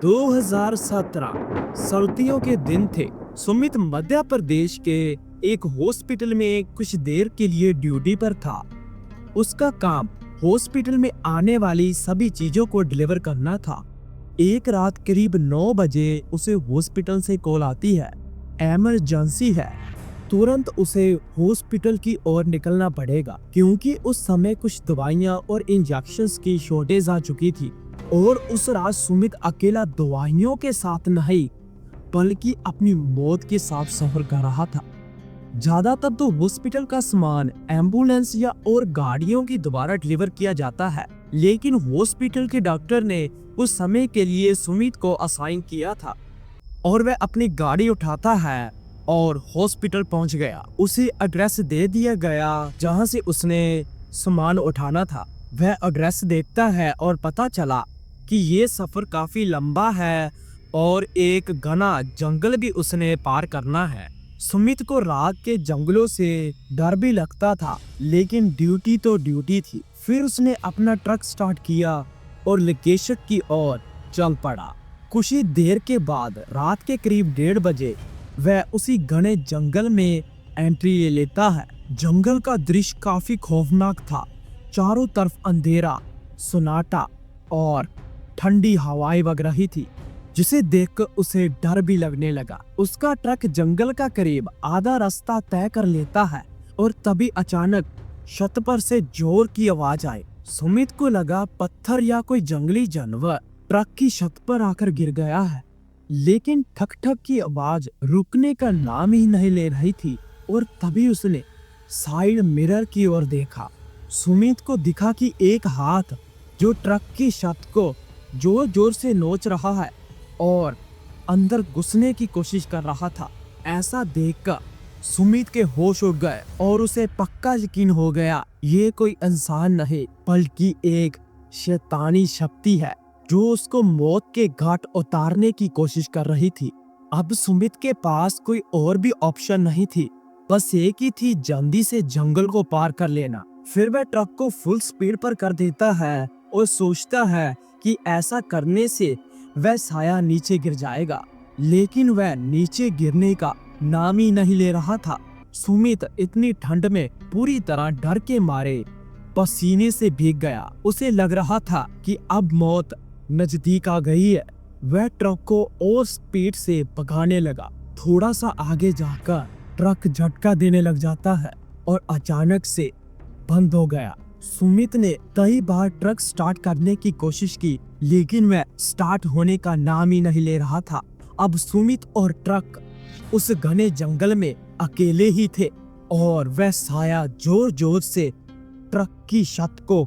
2017 सर्दियों के दिन थे। सुमित मध्य प्रदेश के एक हॉस्पिटल में कुछ देर के लिए ड्यूटी पर था। उसका काम हॉस्पिटल में आने वाली सभी चीजों को डिलीवर करना था। एक रात करीब 9 बजे उसे हॉस्पिटल से कॉल आती है, इमरजेंसी है, तुरंत उसे हॉस्पिटल की ओर निकलना पड़ेगा क्योंकि उस समय कुछ दवाइयां और इंजेक्शंस की शॉर्टेज आ चुकी थी। और उस रात सुमित अकेला दवाइयों के साथ नहीं बल्कि अपनी मौत के साथ सफर कर रहा था। ज्यादातर तो हॉस्पिटल का सामान एम्बुलेंस या और गाड़ियों की द्वारा डिलीवर किया जाता है, लेकिन हॉस्पिटल के डॉक्टर ने उस समय के लिए सुमित को असाइन किया था और वह अपनी गाड़ी उठाता है और हॉस्पिटल पहुंच गया। उसे एड्रेस दे दिया गया जहां से उसने सामान उठाना था। वह एड्रेस देखता है और पता चला कि ये सफर काफी लंबा है और एक घना जंगल भी उसने पार करना है। सुमित को रात के जंगलों से डर भी लगता था, लेकिन ड्यूटी तो ड्यूटी थी। फिर उसने अपना ट्रक स्टार्ट किया और लोकेशन की ओर चल पड़ा। कुछ ही देर के बाद रात के करीब 1:30 बजे वह उसी घने जंगल में एंट्री ले लेता है। जंगल का दृश्य काफी खौफनाक था। चारों तरफ अंधेरा, सन्नाटा और ठंडी हवाएं बग रही थी, जिसे देखकर उसे डर भी लगने लगा। उसका ट्रक जंगल का करीब आधा रास्ता तय कर लेता है और तभी अचानक छत पर से जोर की आवाज आई। सुमित को लगा पत्थर या कोई जंगली जानवर ट्रक की छत पर आकर गिर गया है, लेकिन ठक ठक की आवाज रुकने का नाम ही नहीं ले रही थी। और तभी उसने साइड मिरर की ओर देखा। सुमित को दिखा कि एक हाथ जो ट्रक की छत को जोर जोर से नोच रहा है और अंदर घुसने की कोशिश कर रहा था। ऐसा देखकर सुमित के होश उड़ गए और उसे पक्का यकीन हो गया ये कोई इंसान नहीं बल्कि एक शैतानी शक्ति है जो उसको मौत के घाट उतारने की कोशिश कर रही थी। अब सुमित के पास कोई और भी ऑप्शन नहीं थी, बस एक ही थी, जल्दी से जंगल को पार कर लेना। फिर वह ट्रक को फुल स्पीड पर कर देता है और सोचता है कि ऐसा करने से वह साया नीचे गिर जाएगा, लेकिन वह नीचे गिरने का नाम ही नहीं ले रहा था। सुमित इतनी ठंड में पूरी तरह डर के मारे पसीने से भीग गया। उसे लग रहा था कि अब मौत नजदीक आ गई है। वह ट्रक को और स्पीड से भगाने लगा। थोड़ा सा आगे जाकर ट्रक झटका देने लग जाता है और अचानक से बंद हो गया। सुमित ने कई बार ट्रक स्टार्ट करने की कोशिश की, लेकिन वह स्टार्ट होने का नाम ही नहीं ले रहा था। अब सुमित और ट्रक उस घने जंगल में अकेले ही थे और वह साया जोर जोर से ट्रक की छत को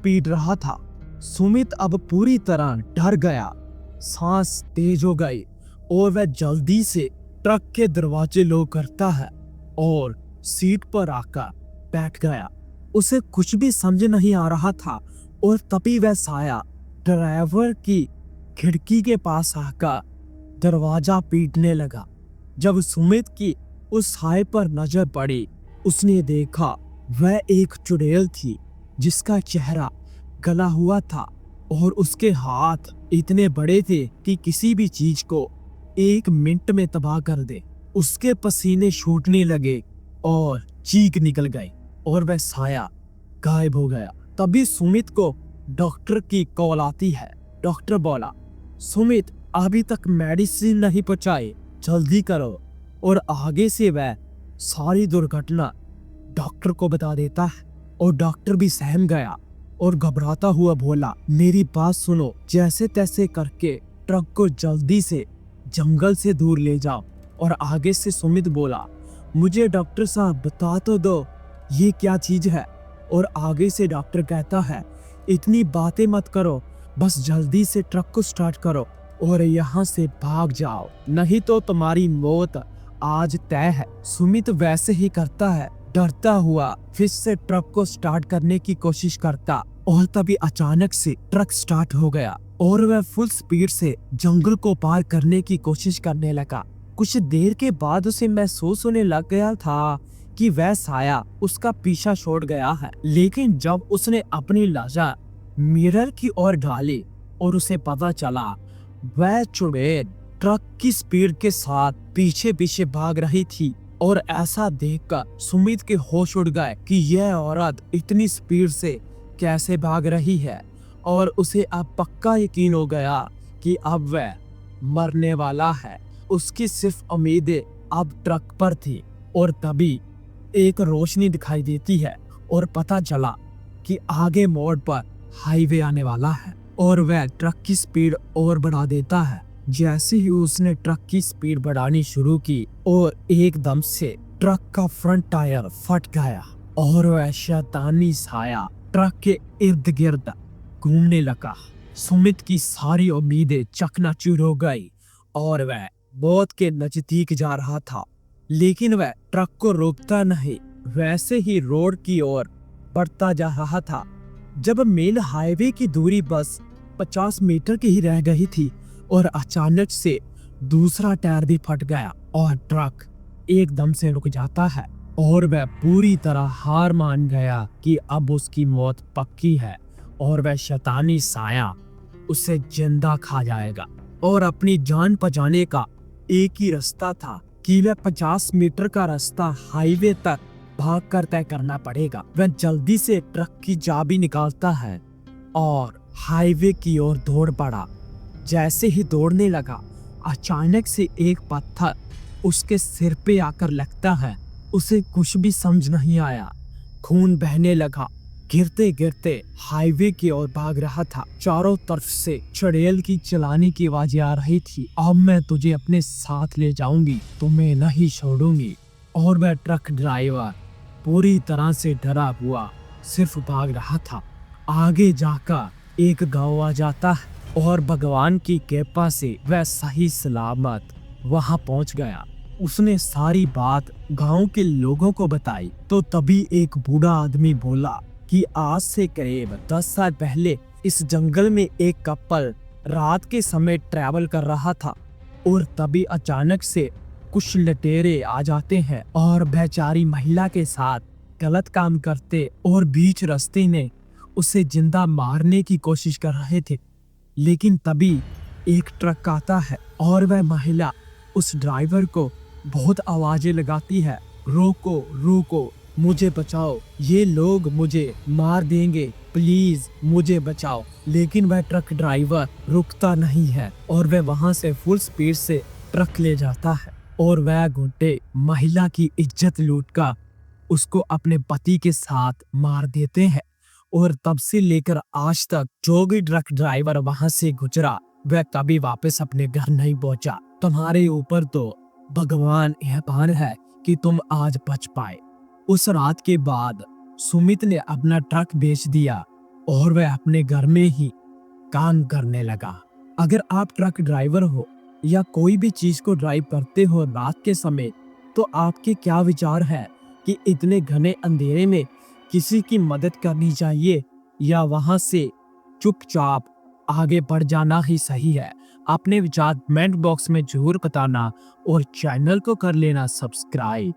पीट रहा था। सुमित अब पूरी तरह डर गया, सांस तेज हो गई और वह जल्दी से ट्रक के दरवाजे लॉक करता है और सीट पर आकर बैठ गया। उसे कुछ भी समझ नहीं आ रहा था और तभी वह साया ड्राइवर की खिड़की के पास आकर दरवाजा पीटने लगा। जब सुमित की उस साए पर नजर पड़ी, उसने देखा वह एक चुड़ैल थी जिसका चेहरा गला हुआ था और उसके हाथ इतने बड़े थे कि किसी भी चीज को 1 मिनट में तबाह कर दे। उसके पसीने छूटने लगे और चीख निकल गई और वह साया गायब हो गया। तभी सुमित को डॉक्टर की कॉल आती है। डॉक्टर बोला, सुमित अभी तक मेडिसिन नहीं पहुंचाई, जल्दी करो। और आगे से वह सारी दुर्घटना डॉक्टर को बता देता है और डॉक्टर भी सहम गया और घबराता हुआ बोला, मेरी बात सुनो, जैसे तैसे करके ट्रक को जल्दी से जंगल से दूर ले जाओ। और आगे से सुमित बोला, मुझे डॉक्टर साहब बता तो दो ये क्या चीज है। और आगे से डॉक्टर कहता है, इतनी बातें मत करो, बस जल्दी से ट्रक को स्टार्ट करो और यहाँ से भाग जाओ, नहीं तो तुम्हारी मौत आज तय है। सुमित वैसे ही करता है, डरता हुआ फिर से ट्रक को स्टार्ट करने की कोशिश करता और तभी अचानक से ट्रक स्टार्ट हो गया और वह फुल स्पीड से जंगल को पार करने की कोशिश करने लगा। कुछ देर के बाद उसे महसूस होने लग गया था कि वह साया उसका पीछा छोड़ गया है, लेकिन जब उसने अपनी नजर मिरर की ओर डाली और उसे पता चला वह चुड़ैल ट्रक की स्पीड के साथ पीछे पीछे भाग रही थी और ऐसा देखकर सुमित के होश उड़ गए कि यह औरत इतनी स्पीड से कैसे भाग रही है और उसे अब पक्का यकीन हो गया कि अब वह मरने वाला है। उसकी सिर्फ उम्मीदें अब ट्रक पर थी और तभी एक रोशनी दिखाई देती है और पता चला कि आगे मोड़ पर हाईवे आने वाला है और वह ट्रक की स्पीड और बढ़ा देता है। जैसे ही उसने ट्रक की स्पीड बढ़ानी शुरू की और एकदम से ट्रक का फ्रंट टायर फट गया और वह शैतानी साया ट्रक के इर्द गिर्द घूमने लगा। सुमित की सारी उम्मीदें चकनाचूर हो गई और वह मौत के नजदीक जा रहा था, लेकिन वह ट्रक को रोकता नहीं, वैसे ही रोड की ओर बढ़ता जा रहा था। जब मेन हाईवे की दूरी बस 50 मीटर की ही रह गई थी और अचानक से दूसरा टायर भी फट गया और ट्रक एकदम से रुक जाता है और वह पूरी तरह हार मान गया कि अब उसकी मौत पक्की है और वह शैतानी साया उसे जिंदा खा जाएगा। और अपनी जान बचाने का एक ही रास्ता था कि वह 50 मीटर का रास्ता हाईवे तक भागकर तय करना पड़ेगा। वह जल्दी से ट्रक की चाबी निकालता है और हाईवे की ओर दौड़ पड़ा। जैसे ही दौड़ने लगा, अचानक से एक पत्थर उसके सिर पे आकर लगता है। उसे कुछ भी समझ नहीं आया, खून बहने लगा। गिरते गिरते हाईवे की ओर भाग रहा था। चारों तरफ से चुड़ैल की चिल्लाने की आवाजें आ रही थी, अब मैं तुझे अपने साथ ले जाऊंगी, तुम्हें नहीं छोड़ूंगी। और वह ट्रक ड्राइवर पूरी तरह से डरा हुआ सिर्फ भाग रहा था। आगे जाकर एक गांव आ जाता है और भगवान की कृपा से वह सही सलामत वहां पहुंच गया। उसने सारी बात गांव के लोगों को बताई तो तभी एक बूढ़ा आदमी बोला कि आज से करीब 10 साल पहले इस जंगल में एक कपल रात के समय ट्रैवल कर रहा था और तभी अचानक से कुछ लुटेरे आ जाते हैं और बेचारी महिला के साथ गलत काम करते और बीच रास्ते में उसे जिंदा मारने की कोशिश कर रहे थे। लेकिन तभी एक ट्रक आता है और वह महिला उस ड्राइवर को बहुत आवाजें लगाती है, रोको रोको, मुझे बचाओ, ये लोग मुझे मार देंगे, प्लीज मुझे बचाओ। लेकिन वह ट्रक ड्राइवर रुकता नहीं है और वह वहां से फुल स्पीड से ट्रक ले जाता है और वह गुंडे महिला की इज्जत लूटकर उसको अपने पति के साथ मार देते हैं। और तब से लेकर आज तक जो भी ट्रक ड्राइवर वहां से गुजरा वह कभी वापस अपने घर नहीं पहुंचा। तुम्हारे ऊपर तो भगवान मेहरबान है कि तुम आज बच पाए। उस रात के बाद सुमित ने अपना ट्रक बेच दिया और वह अपने घर में ही काम करने लगा। अगर आप ट्रक ड्राइवर हो या कोई भी चीज को ड्राइव करते हो रात के समय, तो आपके क्या विचार है कि इतने घने अंधेरे में किसी की मदद करनी चाहिए या वहां से चुपचाप आगे बढ़ जाना ही सही है? अपने विचार कमेंट बॉक्स में जरूर बताना और चैनल को कर लेना सब्सक्राइब।